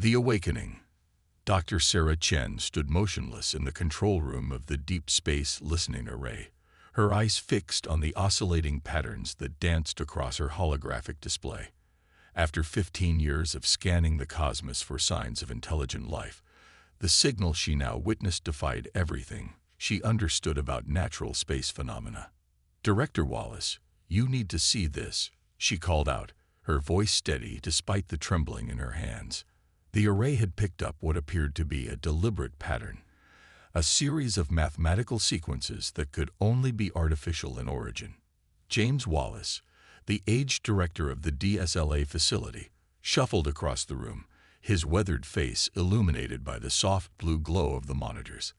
The Awakening. Dr. Sarah Chen stood motionless in the control room of the Deep Space Listening Array, her eyes fixed on the oscillating patterns that danced across her holographic display. After 15 years of scanning the cosmos for signs of intelligent life, the signal she now witnessed defied everything she understood about natural space phenomena. "Director Wallace, you need to see this," she called out, her voice steady despite the trembling in her hands. The array had picked up what appeared to be a deliberate pattern, a series of mathematical sequences that could only be artificial in origin. James Wallace, the aged director of the DSLA facility, shuffled across the room, his weathered face illuminated by the soft blue glow of the monitors.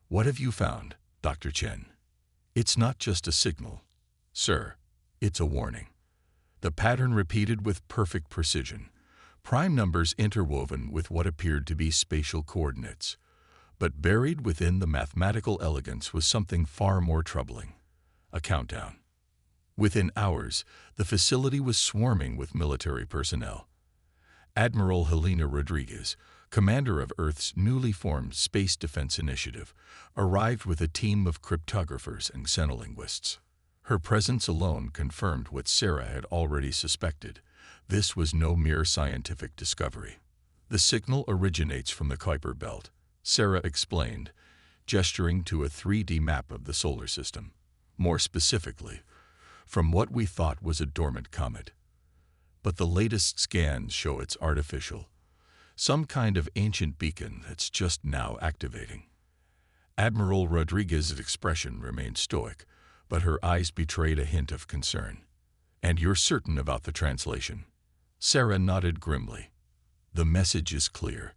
"What have you found, Dr. Chen?" "It's not just a signal, sir. It's a warning." The pattern repeated with perfect precision, prime numbers interwoven with what appeared to be spatial coordinates. But buried within the mathematical elegance was something far more troubling: a countdown. Within hours, the facility was swarming with military personnel. Admiral Helena Rodriguez, commander of Earth's newly formed Space Defense Initiative, arrived with a team of cryptographers and xenolinguists. Her presence alone confirmed what Sarah had already suspected. This was no mere scientific discovery. "The signal originates from the Kuiper Belt," Sarah explained, gesturing to a 3D map of the solar system. "More specifically, from what we thought was a dormant comet. But the latest scans show it's artificial, some kind of ancient beacon that's just now activating." Admiral Rodriguez's expression remained stoic, but her eyes betrayed a hint of concern. "And you're certain about the translation?" Sarah nodded grimly. "The message is clear.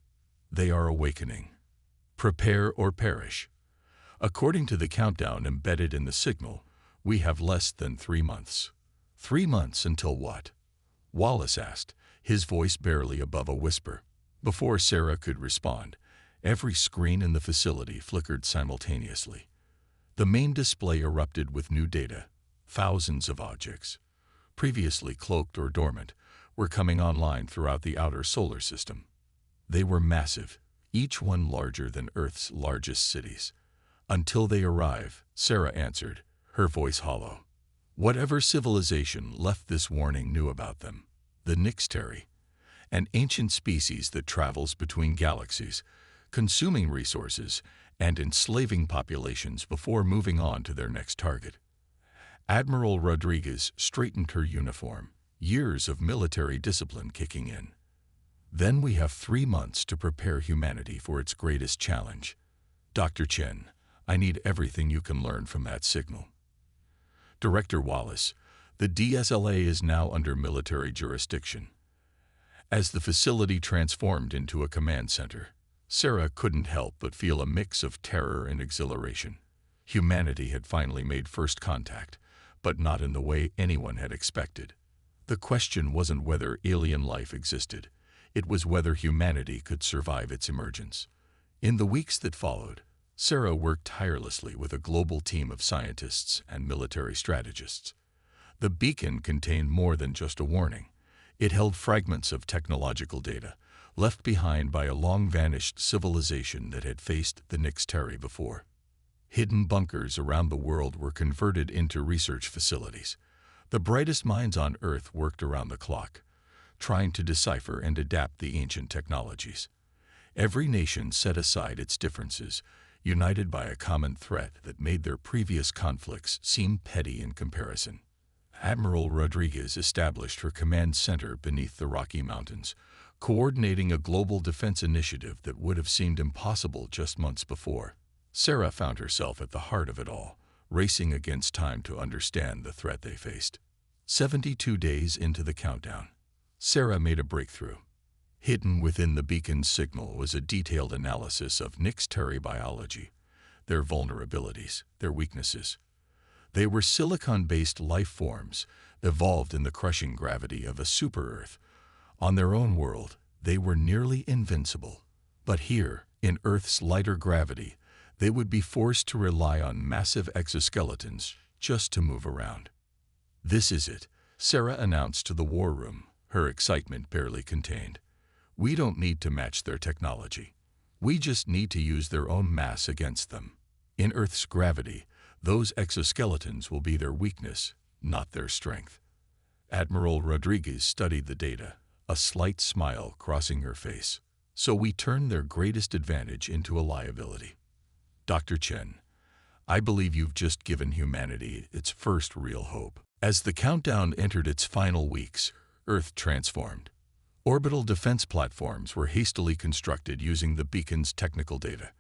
They are awakening. Prepare or perish. According to the countdown embedded in the signal, we have less than 3 months. 3 months until what?" Wallace asked, his voice barely above a whisper. Before Sarah could respond, every screen in the facility flickered simultaneously. The main display erupted with new data. Thousands of objects, previously cloaked or dormant, were coming online throughout the outer solar system. They were massive, each one larger than Earth's largest cities. "Until they arrive," Sarah answered, her voice hollow. "Whatever civilization left this warning knew about them. The Nixteri, an ancient species that travels between galaxies, consuming resources and enslaving populations before moving on to their next target." Admiral Rodriguez straightened her uniform, years of military discipline kicking in. "Then we have 3 months to prepare humanity for its greatest challenge. Dr. Chen, I need everything you can learn from that signal." "Director Wallace, the DSLA is now under military jurisdiction." As the facility transformed into a command center, Sarah couldn't help but feel a mix of terror and exhilaration. Humanity had finally made first contact, but not in the way anyone had expected. The question wasn't whether alien life existed, it was whether humanity could survive its emergence. In the weeks that followed, Sarah worked tirelessly with a global team of scientists and military strategists. The beacon contained more than just a warning. It held fragments of technological data, left behind by a long-vanished civilization that had faced the Nixteri before. Hidden bunkers around the world were converted into research facilities. The brightest minds on Earth worked around the clock, trying to decipher and adapt the ancient technologies. Every nation set aside its differences, united by a common threat that made their previous conflicts seem petty in comparison. Admiral Rodriguez established her command center beneath the Rocky Mountains, coordinating a global defense initiative that would have seemed impossible just months before. Sarah found herself at the heart of it all, racing against time to understand the threat they faced. 72 days into the countdown, Sarah made a breakthrough. Hidden within the beacon's signal was a detailed analysis of Nixteri biology, their vulnerabilities, their weaknesses. They were silicon-based life forms, evolved in the crushing gravity of a super-Earth. On their own world, they were nearly invincible. But here, in Earth's lighter gravity, they would be forced to rely on massive exoskeletons just to move around. "This is it," Sarah announced to the war room, her excitement barely contained. We don't need to match their technology. We just need to use their own mass against them. In Earth's gravity, those exoskeletons will be their weakness, not their strength. Admiral Rodriguez studied the data, a slight smile crossing her face. So we turn their greatest advantage into a liability. Dr. Chen, I believe you've just given humanity its first real hope. As the countdown entered its final weeks, Earth transformed. Orbital defense platforms were hastily constructed using the beacon's technical data.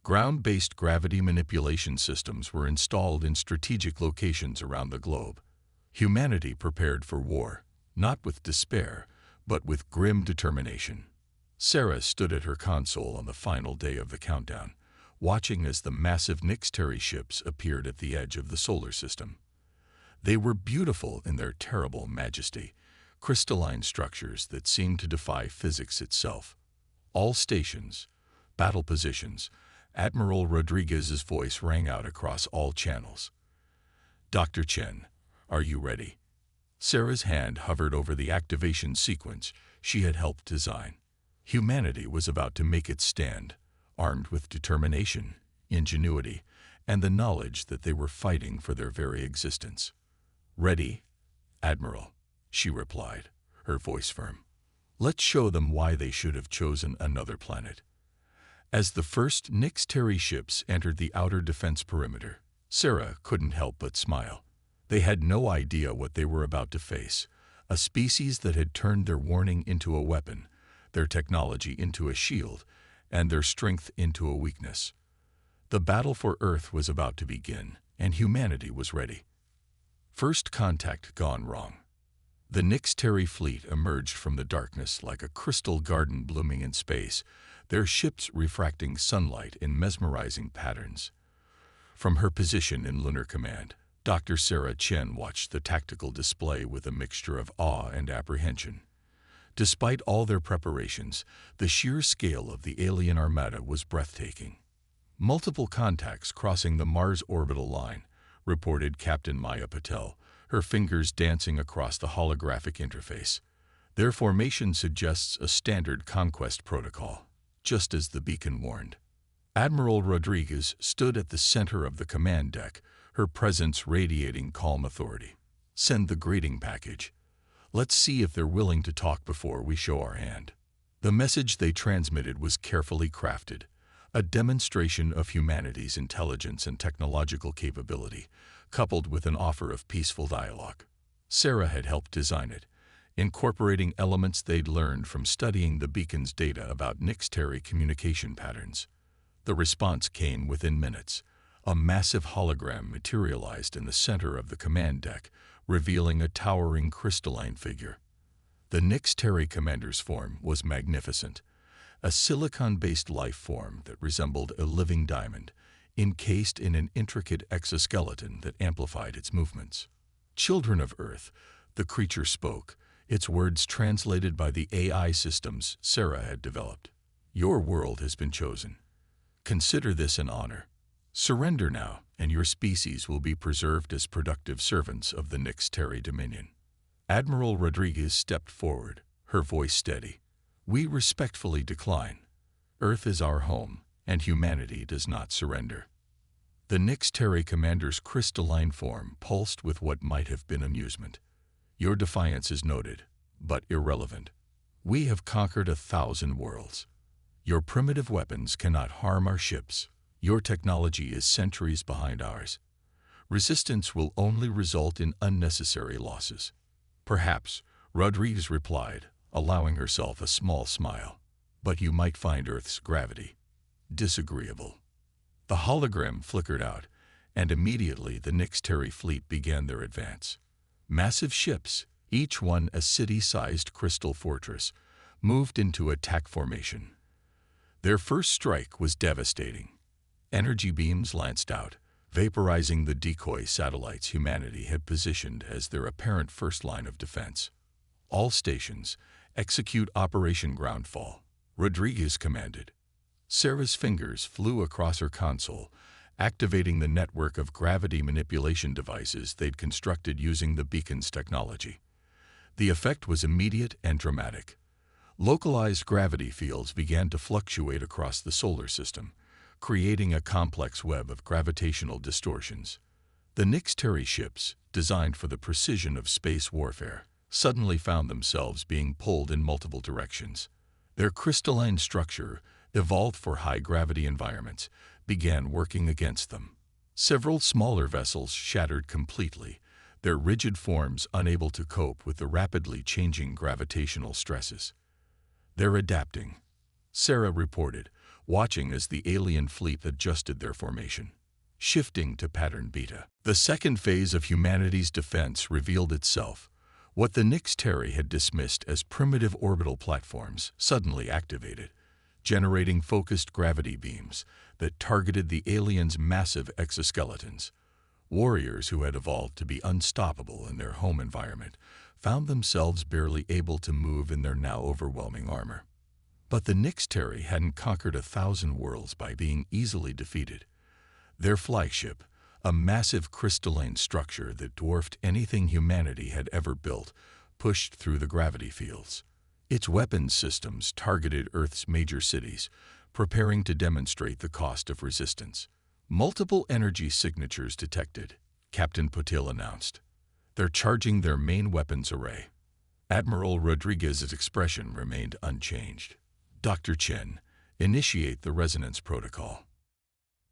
Ground-based gravity manipulation systems were installed in strategic locations around the globe. Humanity prepared for war, not with despair, but with grim determination. Sarah stood at her console on the final day of the countdown, watching as the massive Nixteri ships appeared at the edge of the solar system. They were beautiful in their terrible majesty, crystalline structures that seemed to defy physics itself. All stations, battle positions, Admiral Rodriguez's voice rang out across all channels. Dr. Chen, are you ready? Sarah's hand hovered over the activation sequence she had helped design. Humanity was about to make its stand, armed with determination, ingenuity, and the knowledge that they were fighting for their very existence. Ready, Admiral, she replied, her voice firm. Let's show them why they should have chosen another planet. As the first Nixteri ships entered the outer defense perimeter, Sarah couldn't help but smile. They had no idea what they were about to face, a species that had turned their warning into a weapon, their technology into a shield, and their strength into a weakness. The battle for Earth was about to begin, and humanity was ready. First contact gone wrong. The Nixteri fleet emerged from the darkness like a crystal garden blooming in space, their ships refracting sunlight in mesmerizing patterns. From her position in Lunar Command, Dr. Sarah Chen watched the tactical display with a mixture of awe and apprehension. Despite all their preparations, the sheer scale of the alien armada was breathtaking. Multiple contacts crossing the Mars orbital line, reported Captain Maya Patel, her fingers dancing across the holographic interface. Their formation suggests a standard conquest protocol, just as the beacon warned. Admiral Rodriguez stood at the center of the command deck, her presence radiating calm authority. Send the greeting package. Let's see if they're willing to talk before we show our hand. The message they transmitted was carefully crafted, a demonstration of humanity's intelligence and technological capability, coupled with an offer of peaceful dialogue. Sarah had helped design it, incorporating elements they'd learned from studying the beacon's data about Nixteri communication patterns. The response came within minutes. A massive hologram materialized in the center of the command deck, revealing a towering crystalline figure. The Nixteri commander's form was magnificent, a silicon-based life form that resembled a living diamond, encased in an intricate exoskeleton that amplified its movements. Children of Earth, the creature spoke, its words translated by the AI systems Sarah had developed. Your world has been chosen. Consider this an honor. Surrender now, and your species will be preserved as productive servants of the Nixteri dominion. Admiral Rodriguez stepped forward, her voice steady. We respectfully decline. Earth is our home, and humanity does not surrender. The Nixteri commander's crystalline form pulsed with what might have been amusement. Your defiance is noted, but irrelevant. We have conquered 1,000 worlds. Your primitive weapons cannot harm our ships. Your technology is centuries behind ours. Resistance will only result in unnecessary losses. Perhaps, Rodriguez replied, allowing herself a small smile. But you might find Earth's gravity disagreeable. The hologram flickered out, and immediately the Nixteri fleet began their advance. Massive ships, each one a city-sized crystal fortress, moved into attack formation. Their first strike was devastating. Energy beams lanced out, vaporizing the decoy satellites humanity had positioned as their apparent first line of defense. All stations, execute Operation Groundfall, Rodriguez commanded. Sarah's fingers flew across her console, activating the network of gravity manipulation devices they'd constructed using the beacon's technology. The effect was immediate and dramatic. Localized gravity fields began to fluctuate across the solar system, creating a complex web of gravitational distortions. The Nix-Terry ships, designed for the precision of space warfare, suddenly found themselves being pulled in multiple directions. Their crystalline structure, evolved for high-gravity environments, began working against them. Several smaller vessels shattered completely, their rigid forms unable to cope with the rapidly changing gravitational stresses. "They're adapting," Sarah reported, watching as the alien fleet adjusted their formation, shifting to pattern beta. The second phase of humanity's defense revealed itself. What the Nix-Terry had dismissed as primitive orbital platforms suddenly activated, generating focused gravity beams that targeted the aliens' massive exoskeletons. Warriors who had evolved to be unstoppable in their home environment found themselves barely able to move in their now overwhelming armor. But the Nix-Terry hadn't conquered 1,000 worlds by being easily defeated. Their flagship, a massive crystalline structure that dwarfed anything humanity had ever built, pushed through the gravity fields. Its weapons systems targeted Earth's major cities, preparing to demonstrate the cost of resistance. "Multiple energy signatures detected," Captain Patil announced. "They're charging their main weapons array." Admiral Rodriguez's expression remained unchanged. "Dr. Chen, initiate the resonance protocol."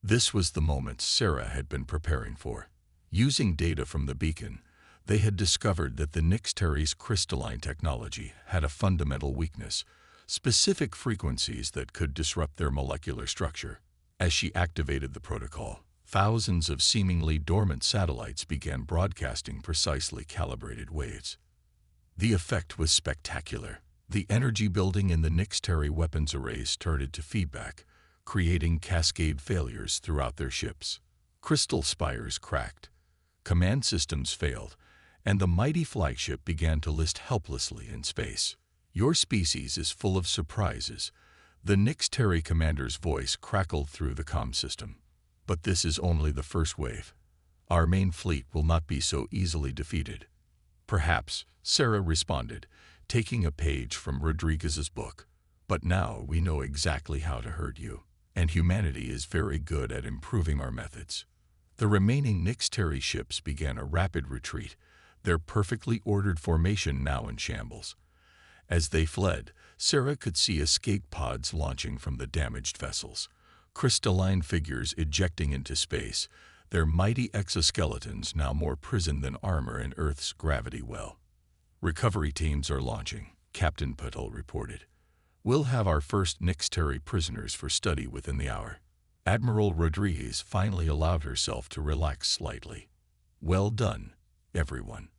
This was the moment Sarah had been preparing for. Using data from the beacon, they had discovered that the Nix-Terry's crystalline technology had a fundamental weakness: specific frequencies that could disrupt their molecular structure. As she activated the protocol, thousands of seemingly dormant satellites began broadcasting precisely calibrated waves. The effect was spectacular. The energy building in the Nix-Terry weapons arrays started to feedback, creating cascade failures throughout their ships. Crystal spires cracked, command systems failed, and the mighty flagship began to list helplessly in space. "Your species is full of surprises," the Nix-Terry commander's voice crackled through the comm system. "But this is only the first wave. Our main fleet will not be so easily defeated." "Perhaps," Sarah responded, taking a page from Rodriguez's book. "But now we know exactly how to hurt you, and humanity is very good at improving our methods." The remaining Nix-Terry ships began a rapid retreat, their perfectly ordered formation now in shambles. As they fled, Sarah could see escape pods launching from the damaged vessels, crystalline figures ejecting into space, their mighty exoskeletons now more prison than armor in Earth's gravity well. "Recovery teams are launching," Captain Patil reported. "We'll have our first Nix-Terry prisoners for study within the hour." Admiral Rodriguez finally allowed herself to relax slightly. "Well done, everyone.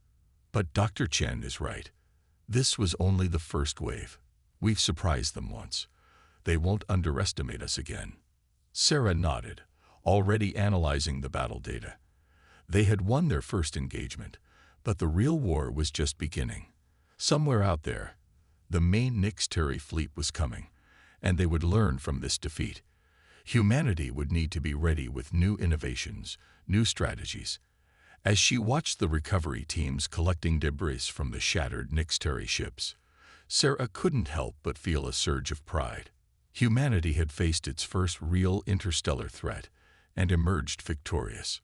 But Dr. Chen is right. This was only the first wave. We've surprised them once. They won't underestimate us again." Sarah nodded, already analyzing the battle data. They had won their first engagement, but the real war was just beginning. Somewhere out there, the main Nix-Terry fleet was coming, and they would learn from this defeat. Humanity would need to be ready with new innovations, new strategies. As she watched the recovery teams collecting debris from the shattered Nix-Terry ships, Sarah couldn't help but feel a surge of pride. Humanity had faced its first real interstellar threat and emerged victorious.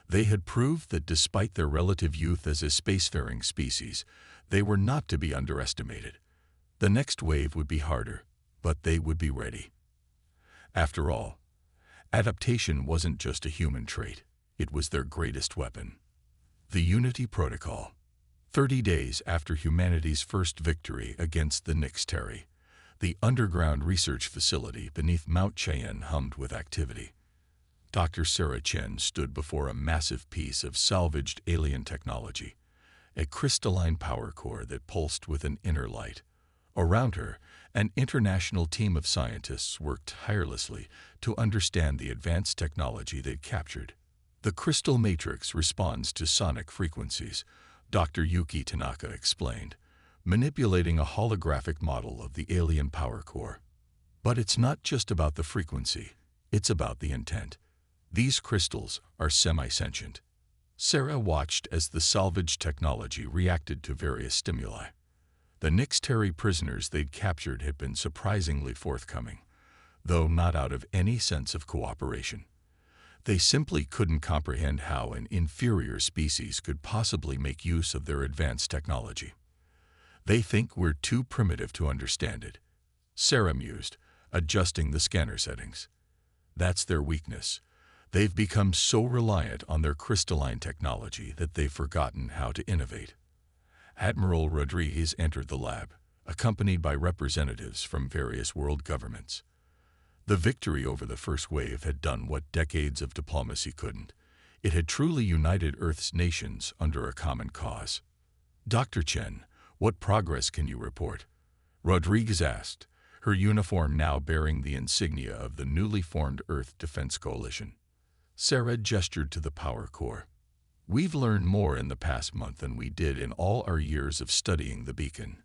They had proved that despite their relative youth as a spacefaring species, they were not to be underestimated. The next wave would be harder, but they would be ready. After all, adaptation wasn't just a human trait, it was their greatest weapon. The Unity Protocol. 30 days after humanity's first victory against the Nix-Terry, the underground research facility beneath Mount Cheyenne hummed with activity. Dr. Sarah Chen stood before a massive piece of salvaged alien technology, a crystalline power core that pulsed with an inner light. Around her, an international team of scientists worked tirelessly to understand the advanced technology they'd captured. "The crystal matrix responds to sonic frequencies," Dr. Yuki Tanaka explained, manipulating a holographic model of the alien power core. "But it's not just about the frequency, it's about the intent. These crystals are semi-sentient." Sarah watched as the salvaged technology reacted to various stimuli. The Nixteri prisoners they'd captured had been surprisingly forthcoming, though not out of any sense of cooperation. They simply couldn't comprehend how an inferior species could possibly make use of their advanced technology. "They think we're too primitive to understand it," Sarah mused, adjusting the scanner settings. "That's their weakness. They've become so reliant on their crystalline technology that they've forgotten how to innovate." Admiral Rodriguez entered the lab, accompanied by representatives from various world governments. The victory over the first wave had done what decades of diplomacy couldn't. It had truly united Earth's nations under a common cause. "Dr. Chen, what progress can you report?" Rodriguez asked, her uniform now bearing the insignia of the newly formed Earth Defense Coalition. Sarah gestured to the power core. "We've learned more in the past month than we did in all our years of studying the beacon.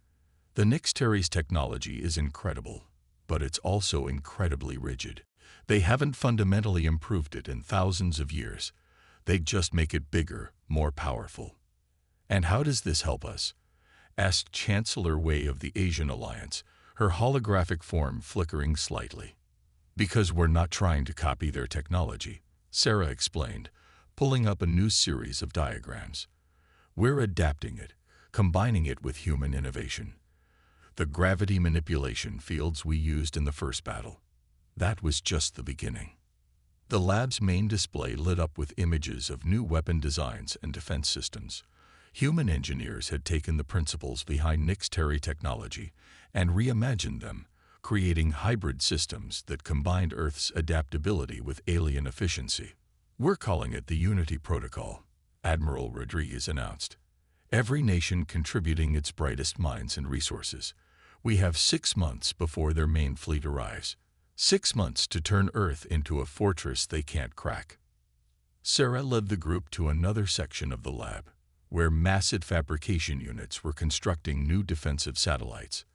The Nixteri's technology is incredible, but it's also incredibly rigid. They haven't fundamentally improved it in thousands of years. They just make it bigger, more powerful." "And how does this help us?" asked Chancellor Wei of the Asian Alliance, her holographic form flickering slightly. "Because we're not trying to copy their technology," Sarah explained, pulling up a new series of diagrams. "We're adapting it, combining it with human innovation. The gravity manipulation fields we used in the first battle. That was just the beginning." The lab's main display lit up with images of new weapon designs and defense systems. Human engineers had taken the principles behind Nixteri technology and reimagined them, creating hybrid systems that combined Earth's adaptability with alien efficiency. "We're calling it the Unity Protocol," Admiral Rodriguez announced. "Every nation contributing its brightest minds and resources. We have 6 months before their main fleet arrives. 6 months to turn Earth into a fortress they can't crack." Sarah led the group to another section of the lab, where massive fabrication units were constructing new defensive satellites.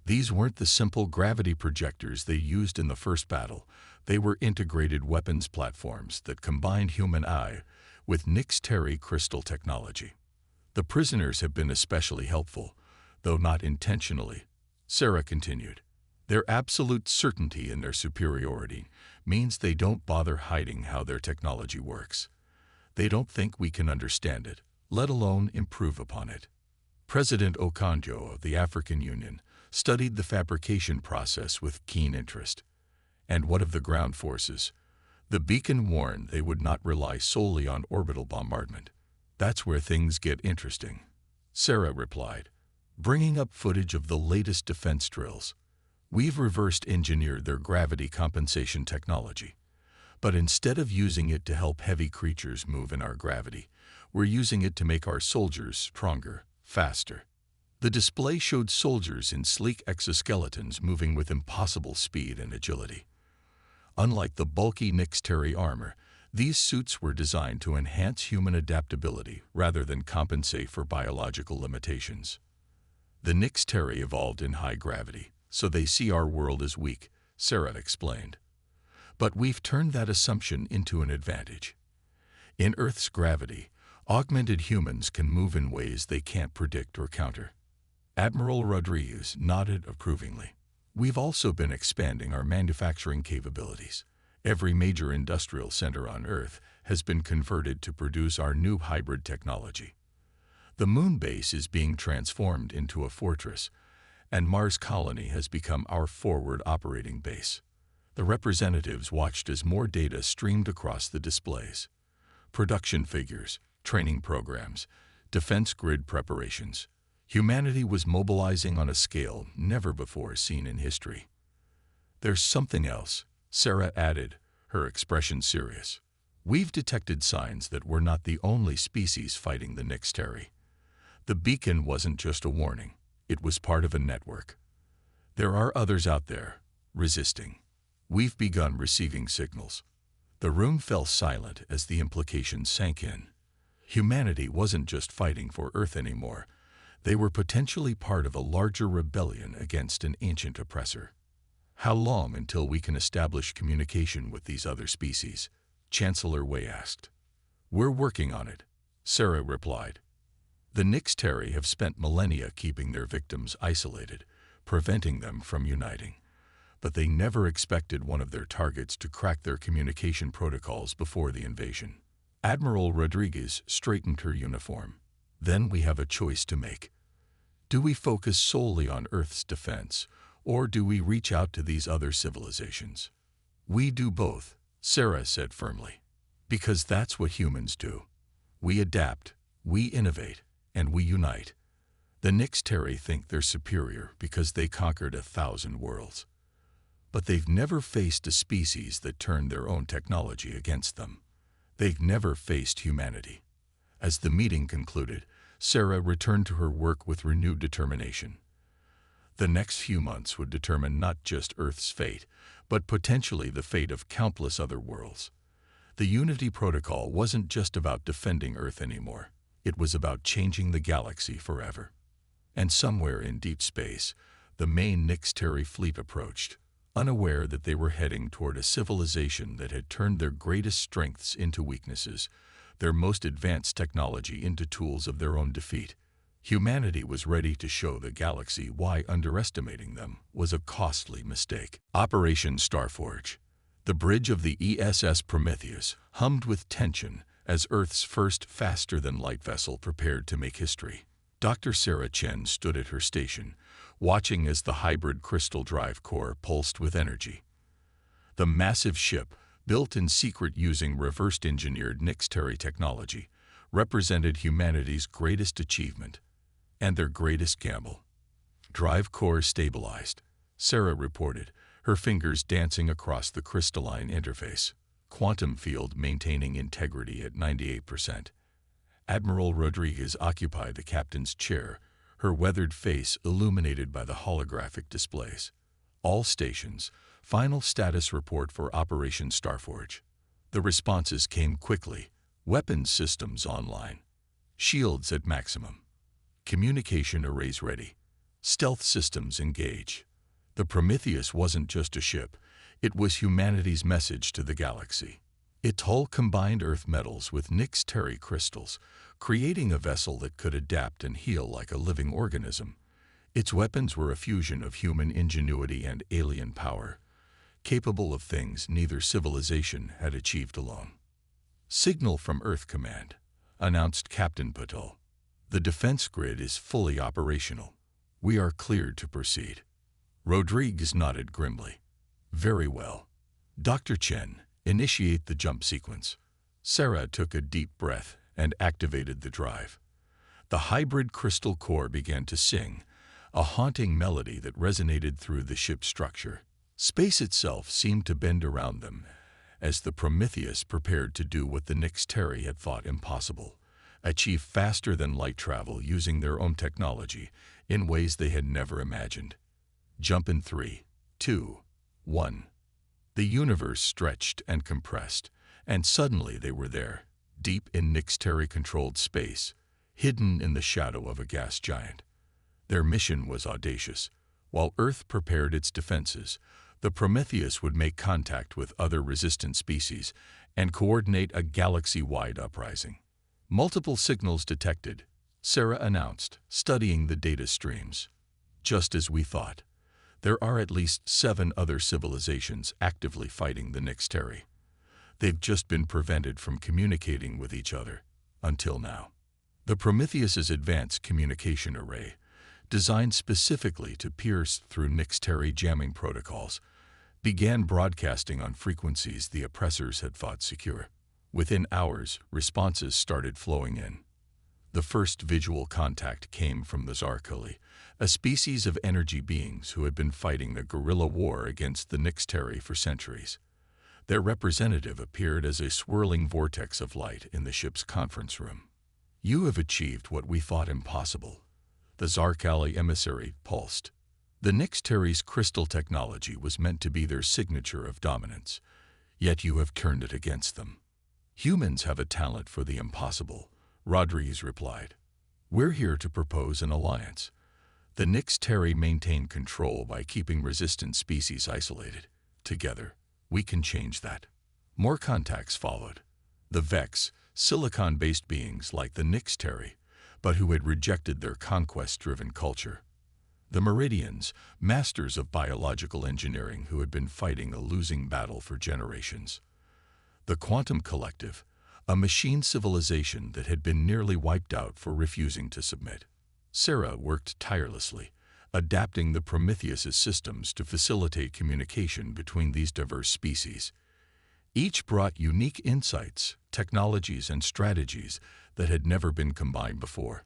These weren't the simple gravity projectors they used in the first battle. They were integrated weapons platforms that combined human eye with Nixteri crystal technology. "The prisoners have been especially helpful, though not intentionally," Sarah continued. "Their absolute certainty in their superiority means they don't bother hiding how their technology works. They don't think we can understand it, let alone improve upon it." President Okonjo of the African Union studied the fabrication process with keen interest. "And what of the ground forces?" The beacon warned they would not rely solely on orbital bombardment. "That's where things get interesting," Sarah replied, bringing up footage of the latest defense drills. "We've reversed-engineered their gravity compensation technology. But instead of using it to help heavy creatures move in our gravity, we're using it to make our soldiers stronger, faster." The display showed soldiers in sleek exoskeletons moving with impossible speed and agility. Unlike the bulky Nixteri armor, these suits were designed to enhance human adaptability rather than compensate for biological limitations. "The Nixteri evolved in high gravity, so they see our world as weak," Sarah explained. "But we've turned that assumption into an advantage. In Earth's gravity, augmented humans can move in ways they can't predict or counter." Admiral Rodriguez nodded approvingly. "We've also been expanding our manufacturing capabilities. Every major industrial center on Earth has been converted to produce our new hybrid technology. The moon base is being transformed into a fortress, and Mars Colony has become our forward operating base." The representatives watched as more data streamed across the displays. Production figures, training programs, defense grid preparations. Humanity was mobilizing on a scale never before seen in history. "There's something else," Sarah added, her expression serious. "We've detected signs that we're not the only species fighting the Nixteri. The beacon wasn't just a warning, it was part of a network. There are others out there, resisting. We've begun receiving signals." The room fell silent as the implications sank in. Humanity wasn't just fighting for Earth anymore. They were potentially part of a larger rebellion against an ancient oppressor. "How long until we can establish communication with these other species?" Chancellor Wei asked. "We're working on it," Sarah replied. The Nixteri have spent millennia keeping their victims isolated, preventing them from uniting. But they never expected one of their targets to crack their communication protocols before the invasion. Admiral Rodriguez straightened her uniform. Then we have a choice to make. Do we focus solely on Earth's defense, or do we reach out to these other civilizations? We do both, Sarah said firmly. Because that's what humans do. We adapt, we innovate, and we unite. The Nixteri think they're superior because they conquered 1,000 worlds. But they've never faced a species that turned their own technology against them. They've never faced humanity. As the meeting concluded, Sarah returned to her work with renewed determination. The next few months would determine not just Earth's fate, but potentially the fate of countless other worlds. The Unity Protocol wasn't just about defending Earth anymore. It was about changing the galaxy forever. And somewhere in deep space, the main Nixteri fleet approached, unaware that they were heading toward a civilization that had turned their greatest strengths into weaknesses, their most advanced technology into tools of their own defeat. Humanity was ready to show the galaxy why underestimating them was a costly mistake. Operation Starforge. The bridge of the ESS Prometheus hummed with tension as Earth's first faster-than-light vessel prepared to make history. Dr. Sarah Chen stood at her station, watching as the hybrid crystal drive core pulsed with energy. The massive ship, built in secret using reverse-engineered Nixteri technology, represented humanity's greatest achievement and their greatest gamble. Drive core stabilized, Sarah reported, her fingers dancing across the crystalline interface, quantum field maintaining integrity at 98%. Admiral Rodriguez occupied the captain's chair, her weathered face illuminated by the holographic displays. All stations, final status report for Operation Starforge. The responses came quickly. Weapons systems online. Shields at maximum. Communication arrays ready. Stealth systems engage. The Prometheus wasn't just a ship, it was humanity's message to the galaxy. Its hull combined Earth metals with Nixteri crystals, creating a vessel that could adapt and heal like a living organism. Its weapons were a fusion of human ingenuity and alien power, capable of things neither civilization had achieved alone. Signal from Earth Command, announced Captain Patel. The defense grid is fully operational. We are cleared to proceed. Rodriguez nodded grimly. Very well. Dr. Chen, initiate the jump sequence. Sarah took a deep breath and activated the drive. The hybrid crystal core began to sing, a haunting melody that resonated through the ship's structure. Space itself seemed to bend around them as the Prometheus prepared to do what the Nixteri had thought impossible, achieve faster-than-light travel using their own technology in ways they had never imagined. Jump in 3, 2, 1. The universe stretched and compressed, and suddenly they were there, deep in Nixteri-controlled space, hidden in the shadow of a gas giant. Their mission was audacious. While Earth prepared its defenses, the Prometheus would make contact with other resistant species and coordinate a galaxy-wide uprising. Multiple signals detected, Sarah announced, studying the data streams. Just as we thought. There are at least 7 other civilizations actively fighting the Nixteri. They've just been prevented from communicating with each other, until now. The Prometheus's advanced communication array, designed specifically to pierce through Nixteri jamming protocols, began broadcasting on frequencies the oppressors had thought secure. Within hours, responses started flowing in. The first visual contact came from the Zarkuli, a species of energy beings who had been fighting the guerrilla war against the Nixteri for centuries. Their representative appeared as a swirling vortex of light in the ship's conference room. You have achieved what we thought impossible. The Zarkali emissary pulsed. The Nixteri's crystal technology was meant to be their signature of dominance, yet you have turned it against them. Humans have a talent for the impossible, Rodriguez replied. We're here to propose an alliance. The Nixteri maintain control by keeping resistant species isolated. Together, we can change that. More contacts followed. The Vex, silicon-based beings like the Nixteri, but who had rejected their conquest-driven culture. The Meridians, masters of biological engineering who had been fighting a losing battle for generations. The Quantum Collective, a machine civilization that had been nearly wiped out for refusing to submit. Sarah worked tirelessly, adapting the Prometheus's systems to facilitate communication between these diverse species. Each brought unique insights, technologies, and strategies that had never been combined before.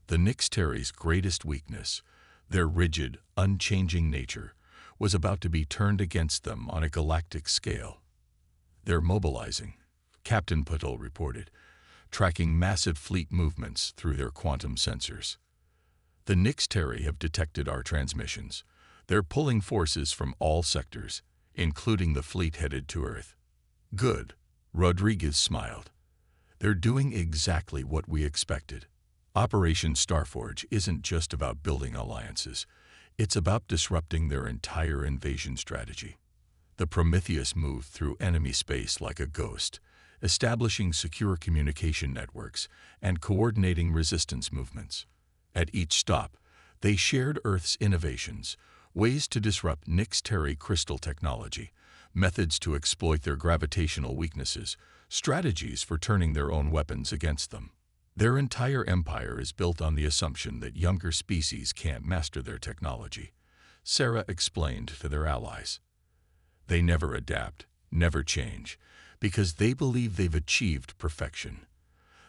The Nixteri's greatest weakness, their rigid, unchanging nature, was about to be turned against them on a galactic scale. "They're mobilizing," Captain Patel reported, tracking massive fleet movements through their quantum sensors. "The Nixteri have detected our transmissions. They're pulling forces from all sectors, including the fleet headed to Earth." "Good," Rodriguez smiled. "They're doing exactly what we expected. Operation Starforge isn't just about building alliances. It's about disrupting their entire invasion strategy." The Prometheus moved through enemy space like a ghost, establishing secure communication networks and coordinating resistance movements. At each stop, they shared Earth's innovations, ways to disrupt Nixteri crystal technology, methods to exploit their gravitational weaknesses, strategies for turning their own weapons against them. Their entire empire is built on the assumption that younger species can't master their technology, Sarah explained to their allies. They never adapt, never change, because they believe they've achieved perfection.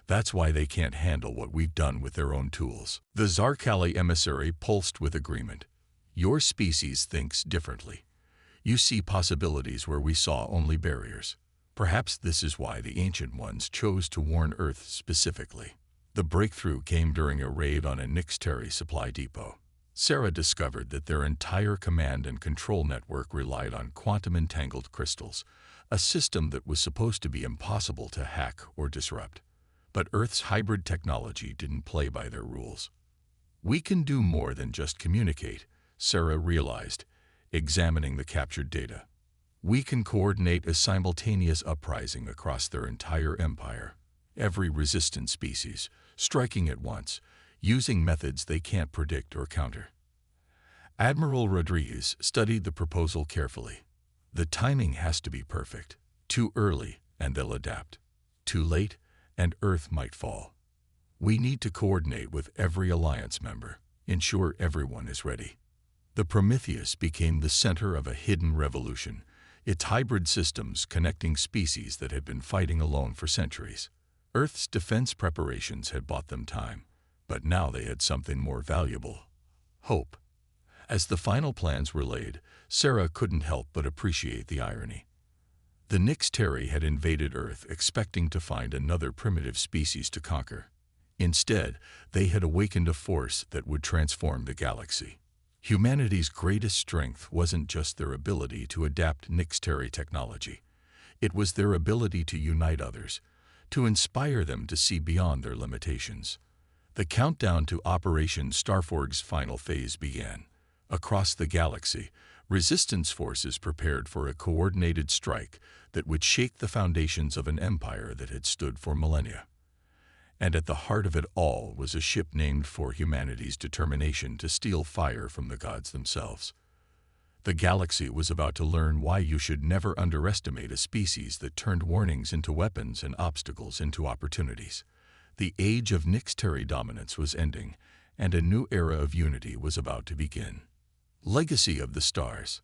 That's why they can't handle what we've done with their own tools. The Zarkali emissary pulsed with agreement. "Your species thinks differently. You see possibilities where we saw only barriers. Perhaps this is why the Ancient Ones chose to warn Earth specifically." The breakthrough came during a raid on a Nixteri supply depot. Sarah discovered that their entire command and control network relied on quantum-entangled crystals, a system that was supposed to be impossible to hack or disrupt. But Earth's hybrid technology didn't play by their rules. "We can do more than just communicate," Sarah realized, examining the captured data. "We can coordinate a simultaneous uprising across their entire empire, every resistant species, striking at once, using methods they can't predict or counter." Admiral Rodriguez studied the proposal carefully. "The timing has to be perfect. Too early, and they'll adapt. Too late, and Earth might fall. We need to coordinate with every alliance member, ensure everyone is ready." The Prometheus became the center of a hidden revolution, its hybrid systems connecting species that had been fighting alone for centuries. Earth's defense preparations had bought them time, but now they had something more valuable: hope. As the final plans were laid, Sarah couldn't help but appreciate the irony. The Nixteri had invaded Earth expecting to find another primitive species to conquer. Instead, they had awakened a force that would transform the galaxy. Humanity's greatest strength wasn't just their ability to adapt Nixteri technology. It was their ability to unite others, to inspire them to see beyond their limitations. The countdown to Operation Starforge's final phase began. Across the galaxy, resistance forces prepared for a coordinated strike that would shake the foundations of an empire that had stood for millennia. And at the heart of it all was a ship named for humanity's determination to steal fire from the gods themselves. The galaxy was about to learn why you should never underestimate a species that turned warnings into weapons and obstacles into opportunities. The age of Nixteri dominance was ending, and a new era of unity was about to begin. Legacy of the Stars.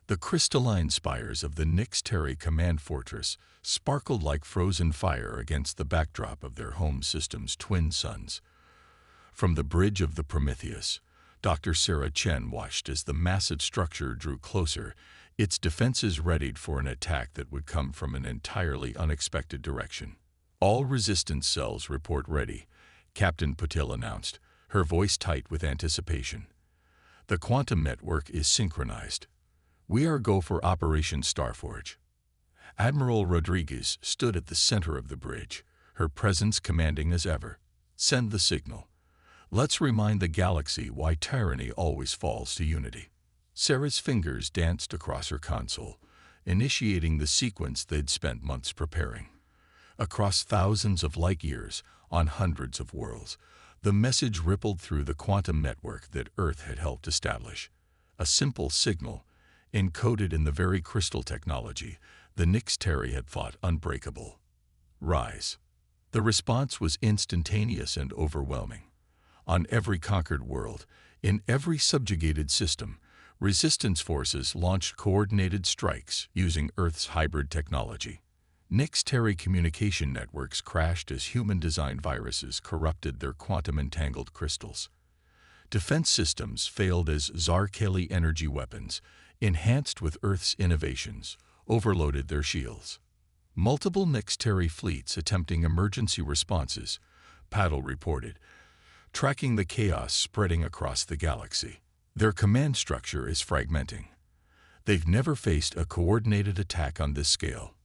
The crystalline spires of the Nixteri command fortress sparkled like frozen fire against the backdrop of their home system's twin suns. From the bridge of the Prometheus, Dr. Sarah Chen watched as the massive structure drew closer, its defenses readied for an attack that would come from an entirely unexpected direction. "All resistance cells report ready," Captain Patel announced, her voice tight with anticipation. "The quantum network is synchronized. We are go for Operation Starforge." Admiral Rodriguez stood at the center of the bridge, her presence commanding as ever. "Send the signal. Let's remind the galaxy why tyranny always falls to unity." Sarah's fingers danced across her console, initiating the sequence they'd spent months preparing. Across thousands of light years, on hundreds of worlds, The message rippled through the quantum network that Earth had helped establish. A simple signal, encoded in the very crystal technology the Nix-Terry had thought unbreakable. Rise. The response was instantaneous and overwhelming. On every conquered world, in every subjugated system, resistance forces launched coordinated strikes using Earth's hybrid technology. Nix-Terry communication networks crashed as human-designed viruses corrupted their quantum-entangled crystals. Defense systems failed as Zarkeli energy weapons, enhanced with Earth's innovations, overloaded their shields. Multiple Nix-Terry fleets attempting emergency responses, Paddle reported, tracking the chaos spreading across the galaxy. Their command structure is fragmenting. They've never faced a coordinated attack on this scale.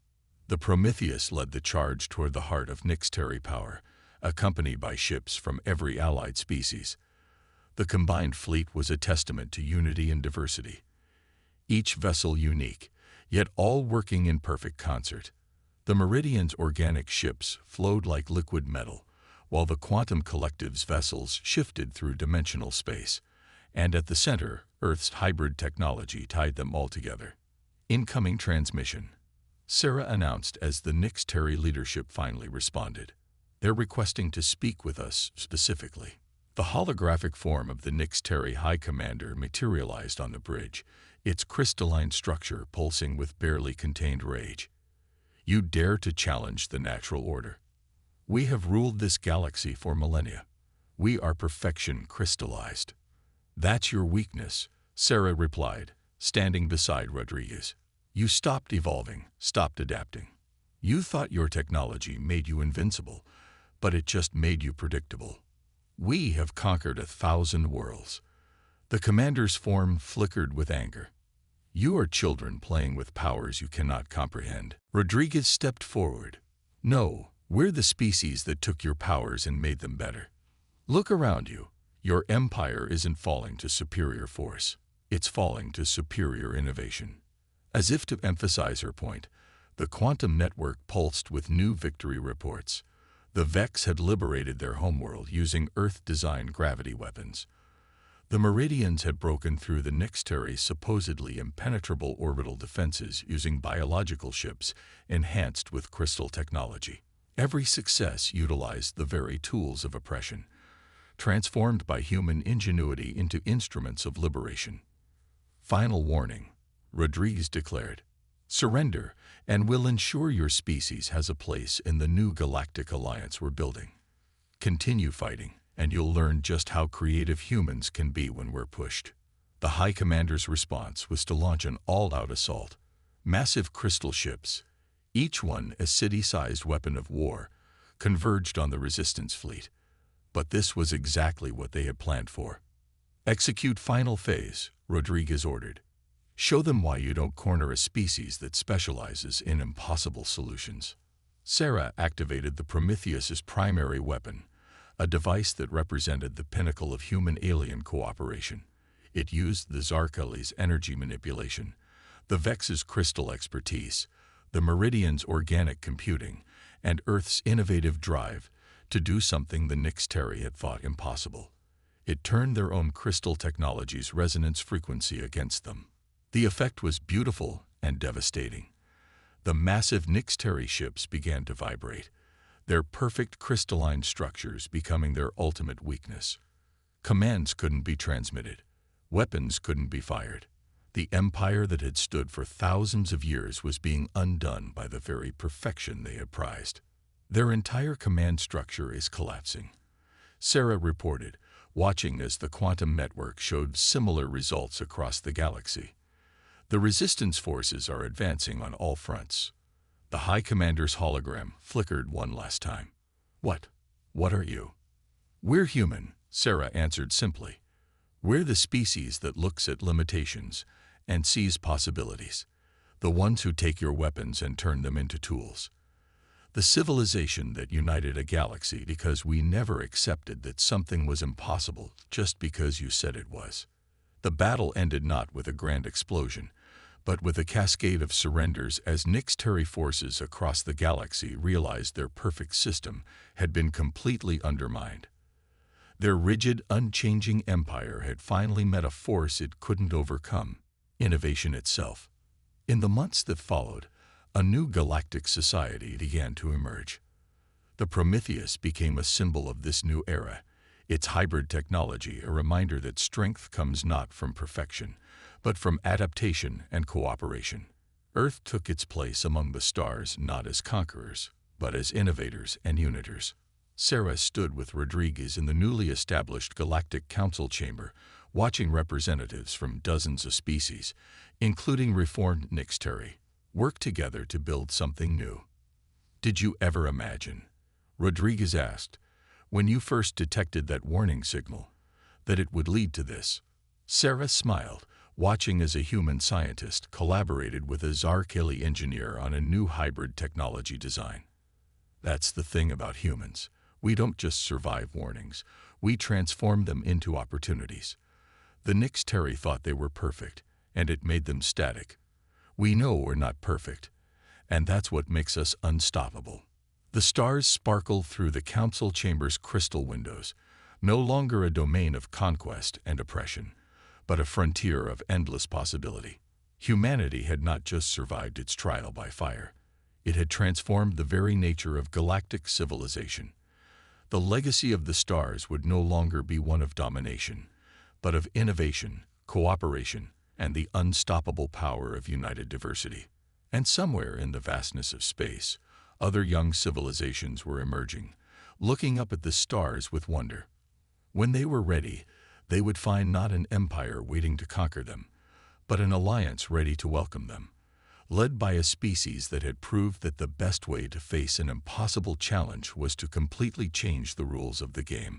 The Prometheus led the charge toward the heart of Nix-Terry power, accompanied by ships from every allied species. The combined fleet was a testament to unity and diversity. Each vessel unique, yet all working in perfect concert. The Meridian's organic ships flowed like liquid metal, while the Quantum Collective's vessels shifted through dimensional space. And at the center, Earth's hybrid technology tied them all together. Incoming transmission, Sarah announced as the Nix-Terry leadership finally responded. They're requesting to speak with us specifically. The holographic form of the Nix-Terry High Commander materialized on the bridge, its crystalline structure pulsing with barely contained rage. You dare to challenge the natural order? We have ruled this galaxy for millennia. We are perfection crystallized. That's your weakness, Sarah replied, standing beside Rodriguez. You stopped evolving, stopped adapting. You thought your technology made you invincible, but it just made you predictable. We have conquered 1,000 worlds. The commander's form flickered with anger. You are children playing with powers you cannot comprehend. Rodriguez stepped forward. No, we're the species that took your powers and made them better. Look around you. Your empire isn't falling to superior force. It's falling to superior innovation. As if to emphasize her point, the quantum network pulsed with new victory reports. The Vex had liberated their homeworld using Earth-designed gravity weapons. The Meridians had broken through the Nix-Terry's supposedly impenetrable orbital defenses using biological ships enhanced with crystal technology. Every success utilized the very tools of oppression, transformed by human ingenuity into instruments of liberation. Final warning, Rodriguez declared. Surrender, and we'll ensure your species has a place in the new galactic alliance we're building. Continue fighting, and you'll learn just how creative humans can be when we're pushed. The High Commander's response was to launch an all-out assault. Massive crystal ships, each one a city-sized weapon of war, converged on the resistance fleet. But this was exactly what they had planned for. Execute final phase, Rodriguez ordered. Show them why you don't corner a species that specializes in impossible solutions. Sarah activated the Prometheus's primary weapon, a device that represented the pinnacle of human-alien cooperation. It used the Zarkeli's energy manipulation, the Vex's crystal expertise, the Meridian's organic computing, and Earth's innovative drive to do something the Nix-Terry had thought impossible. It turned their own crystal technology's resonance frequency against them. The effect was beautiful and devastating. The massive Nix-Terry ships began to vibrate, their perfect crystalline structures becoming their ultimate weakness. Commands couldn't be transmitted. Weapons couldn't be fired. The empire that had stood for thousands of years was being undone by the very perfection they had prized. Their entire command structure is collapsing, Sarah reported, watching as the quantum network showed similar results across the galaxy. The resistance forces are advancing on all fronts. The High Commander's hologram flickered one last time. What? What are you? We're human, Sarah answered simply. We're the species that looks at limitations and sees possibilities, the ones who take your weapons and turn them into tools. The civilization that united a galaxy because we never accepted that something was impossible just because you said it was. The battle ended not with a grand explosion, but with a cascade of surrenders as Nix-Terry forces across the galaxy realized their perfect system had been completely undermined. Their rigid, unchanging empire had finally met a force it couldn't overcome: innovation itself. In the months that followed, a new galactic society began to emerge. The Prometheus became a symbol of this new era, its hybrid technology a reminder that strength comes not from perfection, but from adaptation and cooperation. Earth took its place among the stars not as conquerors, but as innovators and unitors. Sarah stood with Rodriguez in the newly established Galactic Council chamber, watching representatives from dozens of species, including reformed Nixteri, work together to build something new. "Did you ever imagine," Rodriguez asked, "when you first detected that warning signal, that it would lead to this?" Sarah smiled, watching as a human scientist collaborated with a Zarkali engineer on a new hybrid technology design. "That's the thing about humans. We don't just survive warnings, we transform them into opportunities. The Nixteri thought they were perfect, and it made them static. We know we're not perfect, and that's what makes us unstoppable." The stars sparkled through the council chamber's crystal windows, no longer a domain of conquest and oppression, but a frontier of endless possibility. Humanity had not just survived its trial by fire, it had transformed the very nature of galactic civilization. The legacy of the stars would no longer be one of domination, but of innovation, cooperation, and the unstoppable power of united diversity. And somewhere in the vastness of space, other young civilizations were emerging, looking up at the stars with wonder. When they were ready, they would find not an empire waiting to conquer them, but an alliance ready to welcome them, led by a species that had proved that the best way to face an impossible challenge was to completely change the rules of the game.